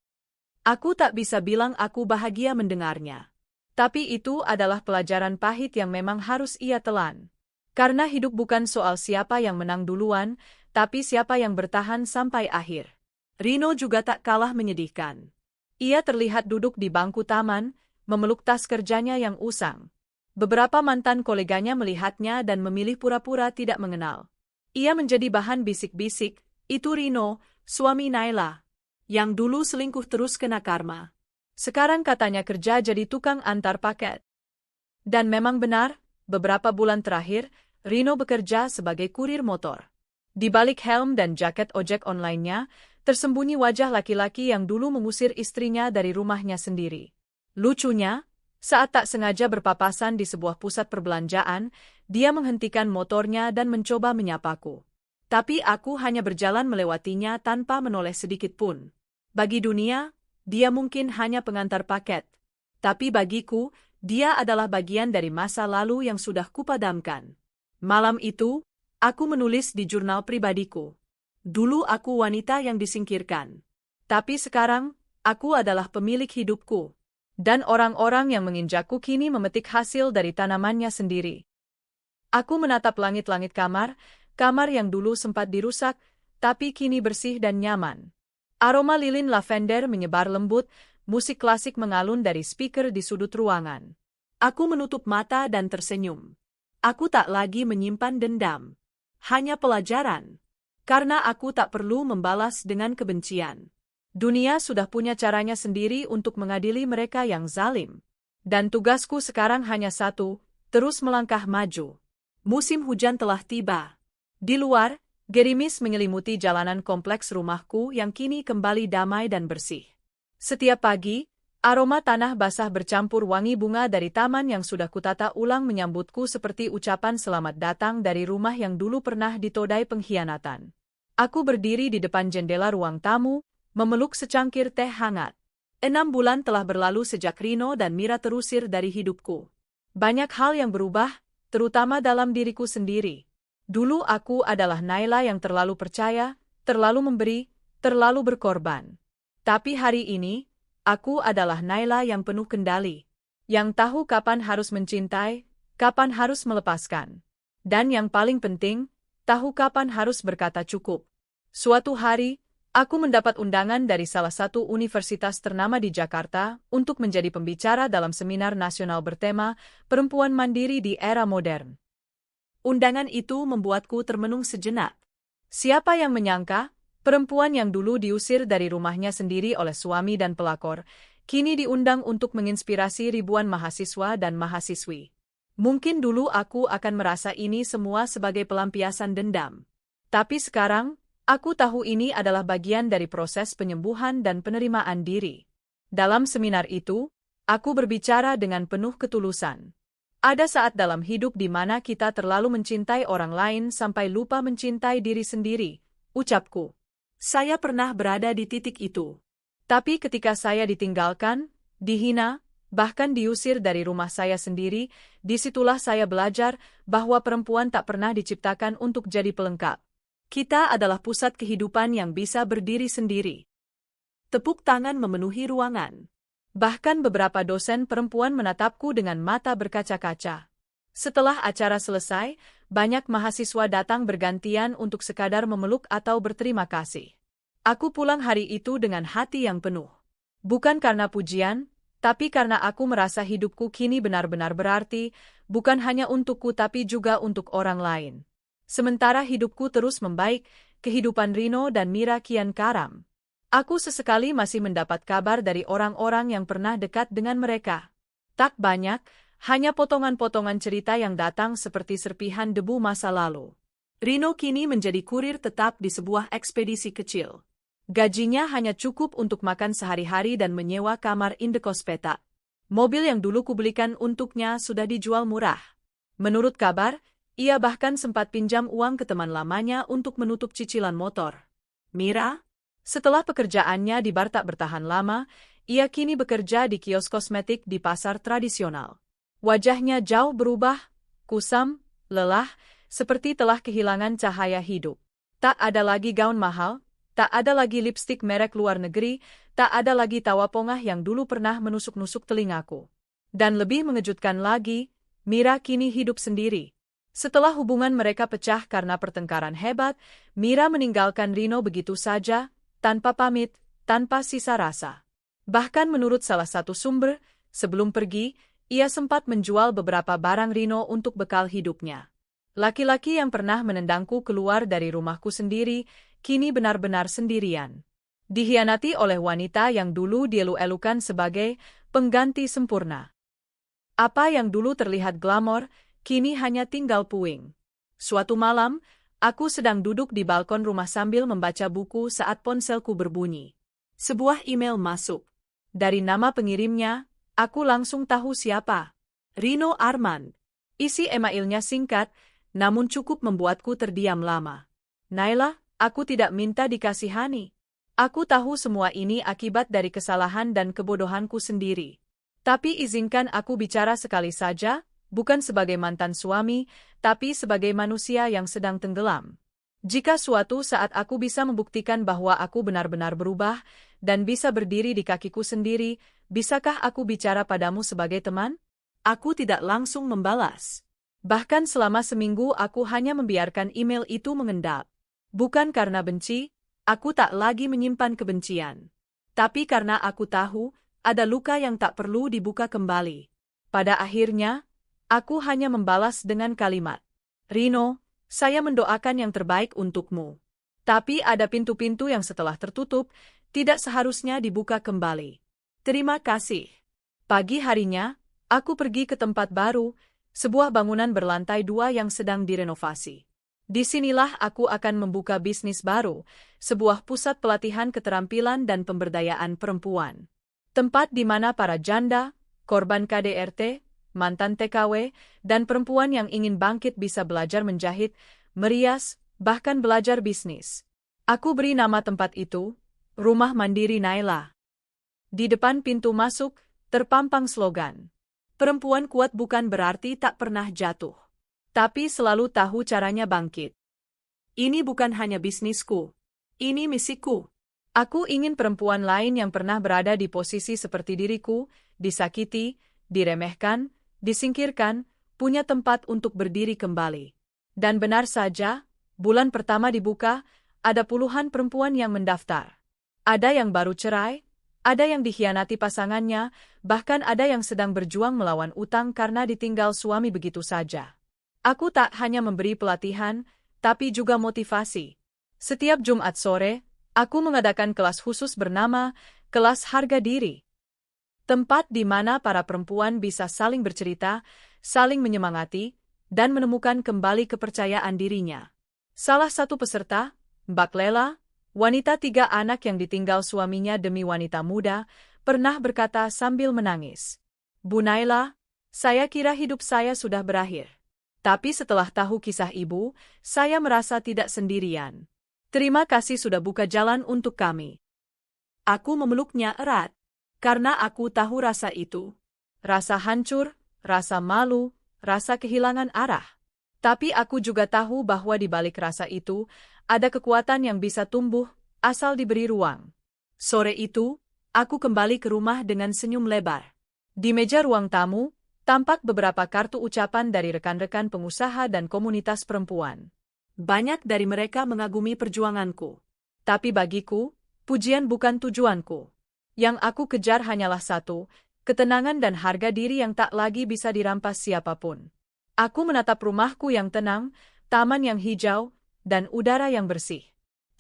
Aku tak bisa bilang aku bahagia mendengarnya. Tapi itu adalah pelajaran pahit yang memang harus ia telan. Karena hidup bukan soal siapa yang menang duluan, tapi siapa yang bertahan sampai akhir. Rino juga tak kalah menyedihkan. Ia terlihat duduk di bangku taman, memeluk tas kerjanya yang usang. Beberapa mantan koleganya melihatnya dan memilih pura-pura tidak mengenal. Ia menjadi bahan bisik-bisik, itu Rino, suami Naila, yang dulu selingkuh terus kena karma. Sekarang katanya kerja jadi tukang antar paket. Dan memang benar, beberapa bulan terakhir, Rino bekerja sebagai kurir motor. Di balik helm dan jaket ojek online-nya, tersembunyi wajah laki-laki yang dulu mengusir istrinya dari rumahnya sendiri. Lucunya, saat tak sengaja berpapasan di sebuah pusat perbelanjaan, dia menghentikan motornya dan mencoba menyapaku. Tapi aku hanya berjalan melewatinya tanpa menoleh sedikit pun. Bagi dunia, dia mungkin hanya pengantar paket. Tapi bagiku, dia adalah bagian dari masa lalu yang sudah kupadamkan. Malam itu, aku menulis di jurnal pribadiku. Dulu aku wanita yang disingkirkan. Tapi sekarang, aku adalah pemilik hidupku. Dan orang-orang yang menginjakku kini memetik hasil dari tanamannya sendiri. Aku menatap langit-langit kamar yang dulu sempat dirusak, tapi kini bersih dan nyaman. Aroma lilin lavender menyebar lembut, musik klasik mengalun dari speaker di sudut ruangan. Aku menutup mata dan tersenyum. Aku tak lagi menyimpan dendam. Hanya pelajaran. Karena aku tak perlu membalas dengan kebencian. Dunia sudah punya caranya sendiri untuk mengadili mereka yang zalim. Dan tugasku sekarang hanya satu, terus melangkah maju. Musim hujan telah tiba. Di luar, gerimis menyelimuti jalanan kompleks rumahku yang kini kembali damai dan bersih. Setiap pagi, aroma tanah basah bercampur wangi bunga dari taman yang sudah kutata ulang menyambutku seperti ucapan selamat datang dari rumah yang dulu pernah ditodai pengkhianatan. Aku berdiri di depan jendela ruang tamu, memeluk secangkir teh hangat. 6 bulan telah berlalu sejak Rino dan Mira terusir dari hidupku. Banyak hal yang berubah, terutama dalam diriku sendiri. Dulu aku adalah Naila yang terlalu percaya, terlalu memberi, terlalu berkorban. Tapi hari ini, aku adalah Naila yang penuh kendali. Yang tahu kapan harus mencintai, kapan harus melepaskan. Dan yang paling penting, tahu kapan harus berkata cukup. Suatu hari, aku mendapat undangan dari salah satu universitas ternama di Jakarta untuk menjadi pembicara dalam seminar nasional bertema Perempuan Mandiri di Era Modern. Undangan itu membuatku termenung sejenak. Siapa yang menyangka, perempuan yang dulu diusir dari rumahnya sendiri oleh suami dan pelakor, kini diundang untuk menginspirasi ribuan mahasiswa dan mahasiswi. Mungkin dulu aku akan merasa ini semua sebagai pelampiasan dendam. Tapi sekarang, aku tahu ini adalah bagian dari proses penyembuhan dan penerimaan diri. Dalam seminar itu, aku berbicara dengan penuh ketulusan. Ada saat dalam hidup di mana kita terlalu mencintai orang lain sampai lupa mencintai diri sendiri, ucapku. Saya pernah berada di titik itu. Tapi ketika saya ditinggalkan, dihina, bahkan diusir dari rumah saya sendiri, disitulah saya belajar bahwa perempuan tak pernah diciptakan untuk jadi pelengkap. Kita adalah pusat kehidupan yang bisa berdiri sendiri. Tepuk tangan memenuhi ruangan. Bahkan beberapa dosen perempuan menatapku dengan mata berkaca-kaca. Setelah acara selesai, banyak mahasiswa datang bergantian untuk sekadar memeluk atau berterima kasih. Aku pulang hari itu dengan hati yang penuh. Bukan karena pujian, tapi karena aku merasa hidupku kini benar-benar berarti, bukan hanya untukku tapi juga untuk orang lain. Sementara hidupku terus membaik, kehidupan Rino dan Mira kian karam. Aku sesekali masih mendapat kabar dari orang-orang yang pernah dekat dengan mereka. Tak banyak, hanya potongan-potongan cerita yang datang seperti serpihan debu masa lalu. Rino kini menjadi kurir tetap di sebuah ekspedisi kecil. Gajinya hanya cukup untuk makan sehari-hari dan menyewa kamar indekos petak. Mobil yang dulu kubelikan untuknya sudah dijual murah. Menurut kabar, ia bahkan sempat pinjam uang ke teman lamanya untuk menutup cicilan motor. Mira? Setelah pekerjaannya di bar tak bertahan lama, ia kini bekerja di kios kosmetik di pasar tradisional. Wajahnya jauh berubah, kusam, lelah, seperti telah kehilangan cahaya hidup. Tak ada lagi gaun mahal, tak ada lagi lipstik merek luar negeri, tak ada lagi tawa pongah yang dulu pernah menusuk-nusuk telingaku. Dan lebih mengejutkan lagi, Mira kini hidup sendiri. Setelah hubungan mereka pecah karena pertengkaran hebat, Mira meninggalkan Rino begitu saja, tanpa pamit, tanpa sisa rasa. Bahkan menurut salah satu sumber, sebelum pergi, ia sempat menjual beberapa barang Rino untuk bekal hidupnya. Laki-laki yang pernah menendangku keluar dari rumahku sendiri, kini benar-benar sendirian. Dikhianati oleh wanita yang dulu dielu-elukan sebagai pengganti sempurna. Apa yang dulu terlihat glamor, kini hanya tinggal puing. Suatu malam, aku sedang duduk di balkon rumah sambil membaca buku saat ponselku berbunyi. Sebuah email masuk. Dari nama pengirimnya, aku langsung tahu siapa. Rino Armand. Isi emailnya singkat, namun cukup membuatku terdiam lama. Naila, aku tidak minta dikasihani. Aku tahu semua ini akibat dari kesalahan dan kebodohanku sendiri. Tapi izinkan aku bicara sekali saja, bukan sebagai mantan suami, tapi sebagai manusia yang sedang tenggelam. Jika suatu saat aku bisa membuktikan bahwa aku benar-benar berubah, dan bisa berdiri di kakiku sendiri, bisakah aku bicara padamu sebagai teman? Aku tidak langsung membalas. Bahkan selama seminggu aku hanya membiarkan email itu mengendap. Bukan karena benci, aku tak lagi menyimpan kebencian. Tapi karena aku tahu, ada luka yang tak perlu dibuka kembali. Pada akhirnya, aku hanya membalas dengan kalimat, "Rino, saya mendoakan yang terbaik untukmu. Tapi ada pintu-pintu yang setelah tertutup, tidak seharusnya dibuka kembali. Terima kasih." Pagi harinya, aku pergi ke tempat baru, sebuah bangunan berlantai 2 yang sedang direnovasi. Disinilah aku akan membuka bisnis baru, sebuah pusat pelatihan keterampilan dan pemberdayaan perempuan. Tempat di mana para janda, korban KDRT, mantan TKW, dan perempuan yang ingin bangkit bisa belajar menjahit, merias, bahkan belajar bisnis. Aku beri nama tempat itu, Rumah Mandiri Naila. Di depan pintu masuk, terpampang slogan, "Perempuan kuat bukan berarti tak pernah jatuh, tapi selalu tahu caranya bangkit." Ini bukan hanya bisnisku. Ini misiku. Aku ingin perempuan lain yang pernah berada di posisi seperti diriku, disakiti, diremehkan, disingkirkan, punya tempat untuk berdiri kembali. Dan benar saja, bulan pertama dibuka, ada puluhan perempuan yang mendaftar. Ada yang baru cerai, ada yang dikhianati pasangannya, bahkan ada yang sedang berjuang melawan utang karena ditinggal suami begitu saja. Aku tak hanya memberi pelatihan, tapi juga motivasi. Setiap Jumat sore, aku mengadakan kelas khusus bernama Kelas Harga Diri. Tempat di mana para perempuan bisa saling bercerita, saling menyemangati, dan menemukan kembali kepercayaan dirinya. Salah satu peserta, Mbak Lela, wanita 3 anak yang ditinggal suaminya demi wanita muda, pernah berkata sambil menangis, "Bu Naila, saya kira hidup saya sudah berakhir. Tapi setelah tahu kisah ibu, saya merasa tidak sendirian. Terima kasih sudah buka jalan untuk kami." Aku memeluknya erat, karena aku tahu rasa itu. Rasa hancur, rasa malu, rasa kehilangan arah. Tapi aku juga tahu bahwa di balik rasa itu, ada kekuatan yang bisa tumbuh, asal diberi ruang. Sore itu, aku kembali ke rumah dengan senyum lebar. Di meja ruang tamu, tampak beberapa kartu ucapan dari rekan-rekan pengusaha dan komunitas perempuan. Banyak dari mereka mengagumi perjuanganku. Tapi bagiku, pujian bukan tujuanku. Yang aku kejar hanyalah satu, ketenangan dan harga diri yang tak lagi bisa dirampas siapapun. Aku menatap rumahku yang tenang, taman yang hijau, dan udara yang bersih.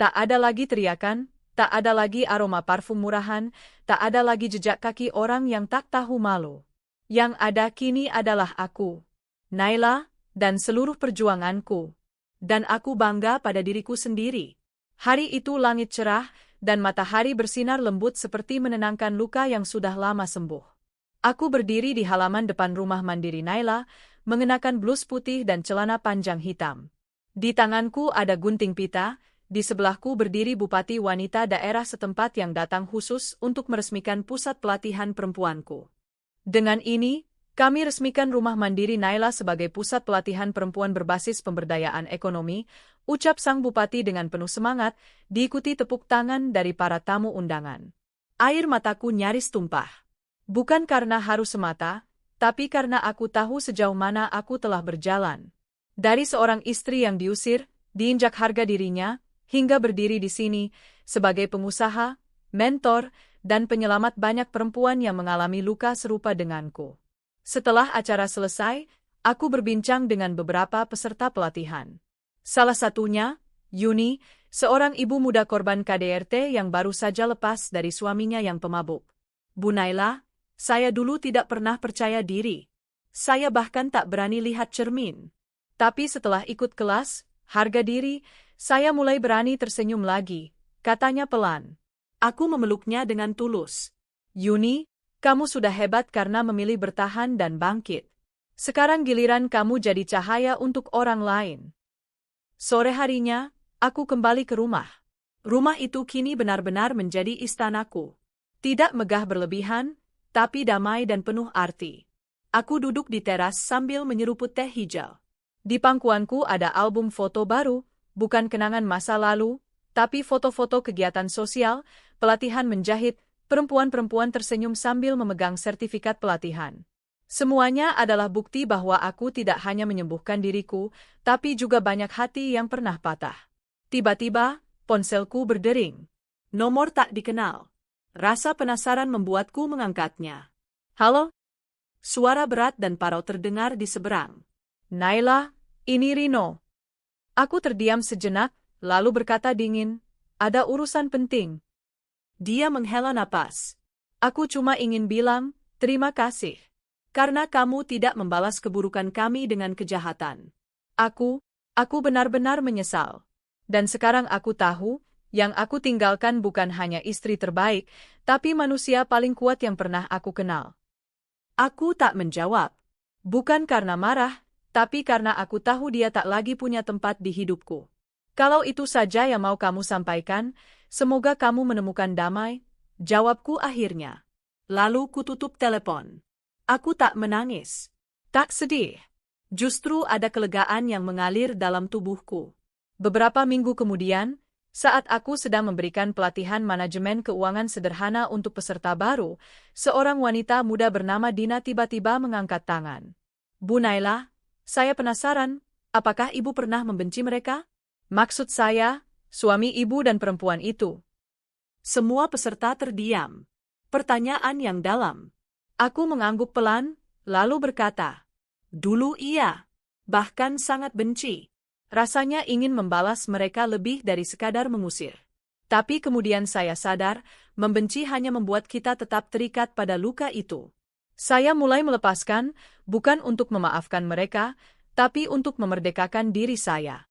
Tak ada lagi teriakan, tak ada lagi aroma parfum murahan, tak ada lagi jejak kaki orang yang tak tahu malu. Yang ada kini adalah aku, Naila, dan seluruh perjuanganku. Dan aku bangga pada diriku sendiri. Hari itu langit cerah, dan matahari bersinar lembut seperti menenangkan luka yang sudah lama sembuh. Aku berdiri di halaman depan Rumah Mandiri Naila, mengenakan blus putih dan celana panjang hitam. Di tanganku ada gunting pita, di sebelahku berdiri bupati wanita daerah setempat yang datang khusus untuk meresmikan pusat pelatihan perempuanku. Dengan ini, kami resmikan Rumah Mandiri Naila sebagai pusat pelatihan perempuan berbasis pemberdayaan ekonomi, ucap sang bupati dengan penuh semangat, diikuti tepuk tangan dari para tamu undangan. Air mataku nyaris tumpah. Bukan karena haru semata, tapi karena aku tahu sejauh mana aku telah berjalan. Dari seorang istri yang diusir, diinjak harga dirinya, hingga berdiri di sini, sebagai pengusaha, mentor, dan penyelamat banyak perempuan yang mengalami luka serupa denganku. Setelah acara selesai, aku berbincang dengan beberapa peserta pelatihan. Salah satunya, Yuni, seorang ibu muda korban KDRT yang baru saja lepas dari suaminya yang pemabuk. "Bu Naila, saya dulu tidak pernah percaya diri. Saya bahkan tak berani lihat cermin. Tapi setelah ikut kelas, harga diri, saya mulai berani tersenyum lagi," katanya pelan. Aku memeluknya dengan tulus. "Yuni, kamu sudah hebat karena memilih bertahan dan bangkit. Sekarang giliran kamu jadi cahaya untuk orang lain." Sore harinya, aku kembali ke rumah. Rumah itu kini benar-benar menjadi istanaku. Tidak megah berlebihan, tapi damai dan penuh arti. Aku duduk di teras sambil menyeruput teh hijau. Di pangkuanku ada album foto baru, bukan kenangan masa lalu, tapi foto-foto kegiatan sosial, pelatihan menjahit, perempuan-perempuan tersenyum sambil memegang sertifikat pelatihan. Semuanya adalah bukti bahwa aku tidak hanya menyembuhkan diriku, tapi juga banyak hati yang pernah patah. Tiba-tiba, ponselku berdering. Nomor tak dikenal. Rasa penasaran membuatku mengangkatnya. Halo? Suara berat dan parau terdengar di seberang. Naila, ini Rino. Aku terdiam sejenak, lalu berkata dingin, ada urusan penting. Dia menghela napas. Aku cuma ingin bilang, terima kasih. Karena kamu tidak membalas keburukan kami dengan kejahatan. Aku benar-benar menyesal. Dan sekarang aku tahu, yang aku tinggalkan bukan hanya istri terbaik, tapi manusia paling kuat yang pernah aku kenal. Aku tak menjawab. Bukan karena marah, tapi karena aku tahu dia tak lagi punya tempat di hidupku. Kalau itu saja yang mau kamu sampaikan, semoga kamu menemukan damai, jawabku akhirnya. Lalu kututup telepon. Aku tak menangis. Tak sedih. Justru ada kelegaan yang mengalir dalam tubuhku. Beberapa minggu kemudian, saat aku sedang memberikan pelatihan manajemen keuangan sederhana untuk peserta baru, seorang wanita muda bernama Dina tiba-tiba mengangkat tangan. Bu Naila, saya penasaran, apakah ibu pernah membenci mereka? Maksud saya, suami ibu dan perempuan itu. Semua peserta terdiam. Pertanyaan yang dalam. Aku mengangguk pelan, lalu berkata, dulu iya, bahkan sangat benci. Rasanya ingin membalas mereka lebih dari sekadar mengusir. Tapi kemudian saya sadar, membenci hanya membuat kita tetap terikat pada luka itu. Saya mulai melepaskan, bukan untuk memaafkan mereka, tapi untuk memerdekakan diri saya.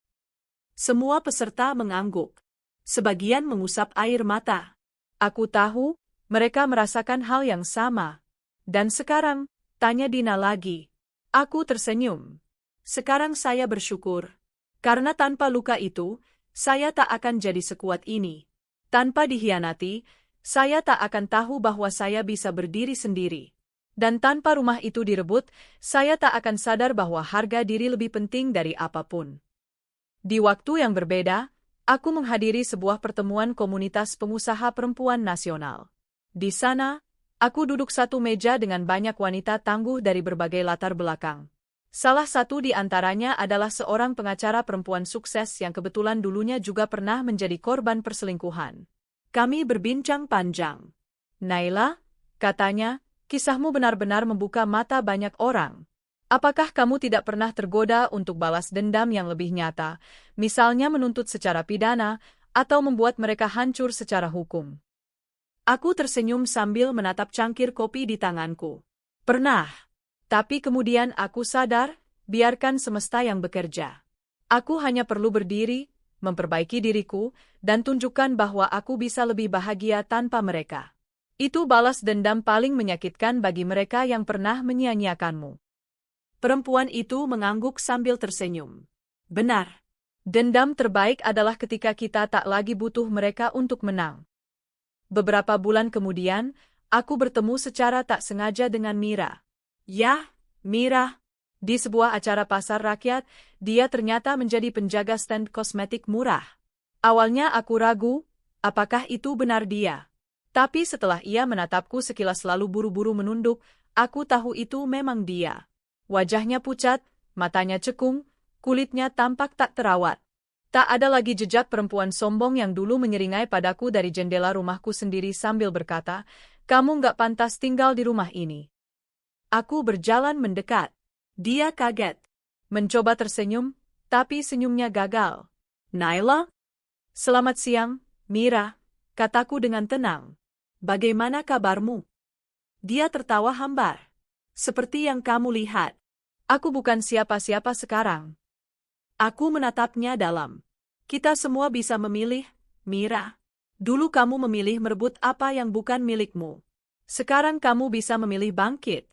Semua peserta mengangguk. Sebagian mengusap air mata. Aku tahu, mereka merasakan hal yang sama. Dan sekarang, tanya Dina lagi. Aku tersenyum. Sekarang saya bersyukur. Karena tanpa luka itu, saya tak akan jadi sekuat ini. Tanpa dihianati, saya tak akan tahu bahwa saya bisa berdiri sendiri. Dan tanpa rumah itu direbut, saya tak akan sadar bahwa harga diri lebih penting dari apapun. Di waktu yang berbeda, aku menghadiri sebuah pertemuan komunitas pengusaha perempuan nasional. Di sana, aku duduk satu meja dengan banyak wanita tangguh dari berbagai latar belakang. Salah satu di antaranya adalah seorang pengacara perempuan sukses yang kebetulan dulunya juga pernah menjadi korban perselingkuhan. Kami berbincang panjang. Naila, katanya, kisahmu benar-benar membuka mata banyak orang. Apakah kamu tidak pernah tergoda untuk balas dendam yang lebih nyata, misalnya menuntut secara pidana, atau membuat mereka hancur secara hukum? Aku tersenyum sambil menatap cangkir kopi di tanganku. Pernah. Tapi kemudian aku sadar, biarkan semesta yang bekerja. Aku hanya perlu berdiri, memperbaiki diriku, dan tunjukkan bahwa aku bisa lebih bahagia tanpa mereka. Itu balas dendam paling menyakitkan bagi mereka yang pernah menyia-nyiakanmu. Perempuan itu mengangguk sambil tersenyum. Benar. Dendam terbaik adalah ketika kita tak lagi butuh mereka untuk menang. Beberapa bulan kemudian, aku bertemu secara tak sengaja dengan Mira. Ya, Mira. Di sebuah acara pasar rakyat, dia ternyata menjadi penjaga stand kosmetik murah. Awalnya aku ragu, apakah itu benar dia. Tapi setelah ia menatapku sekilas lalu buru-buru menunduk, aku tahu itu memang dia. Wajahnya pucat, matanya cekung, kulitnya tampak tak terawat. Tak ada lagi jejak perempuan sombong yang dulu menyeringai padaku dari jendela rumahku sendiri sambil berkata, kamu nggak pantas tinggal di rumah ini. Aku berjalan mendekat. Dia kaget. Mencoba tersenyum, tapi senyumnya gagal. Naila? Selamat siang, Mira, kataku dengan tenang. Bagaimana kabarmu? Dia tertawa hambar. Seperti yang kamu lihat. Aku bukan siapa-siapa sekarang. Aku menatapnya dalam. Kita semua bisa memilih, Mira. Dulu kamu memilih merebut apa yang bukan milikmu. Sekarang kamu bisa memilih bangkit.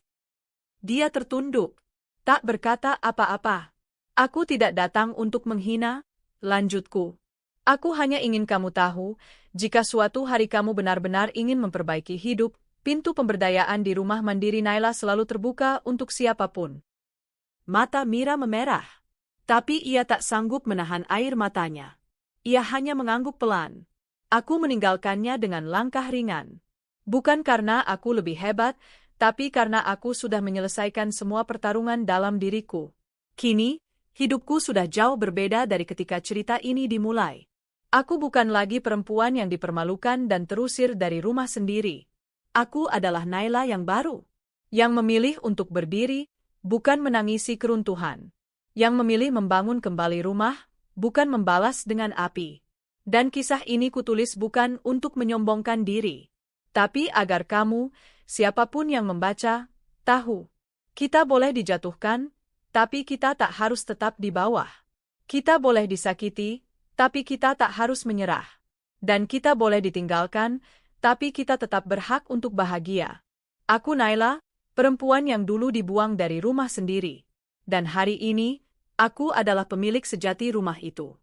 Dia tertunduk, tak berkata apa-apa. Aku tidak datang untuk menghina, lanjutku. Aku hanya ingin kamu tahu, jika suatu hari kamu benar-benar ingin memperbaiki hidup, pintu pemberdayaan di rumah mandiri Naila selalu terbuka untuk siapapun. Mata Mira memerah, tapi ia tak sanggup menahan air matanya. Ia hanya mengangguk pelan. Aku meninggalkannya dengan langkah ringan. Bukan karena aku lebih hebat, tapi karena aku sudah menyelesaikan semua pertarungan dalam diriku. Kini, hidupku sudah jauh berbeda dari ketika cerita ini dimulai. Aku bukan lagi perempuan yang dipermalukan dan terusir dari rumah sendiri. Aku adalah Naila yang baru, yang memilih untuk berdiri, bukan menangisi keruntuhan. Yang memilih membangun kembali rumah, bukan membalas dengan api. Dan kisah ini kutulis bukan untuk menyombongkan diri, tapi agar kamu, siapapun yang membaca, tahu. Kita boleh dijatuhkan, tapi kita tak harus tetap di bawah. Kita boleh disakiti, tapi kita tak harus menyerah. Dan kita boleh ditinggalkan, tapi kita tetap berhak untuk bahagia. Aku Naila, perempuan yang dulu dibuang dari rumah sendiri. Dan hari ini, aku adalah pemilik sejati rumah itu.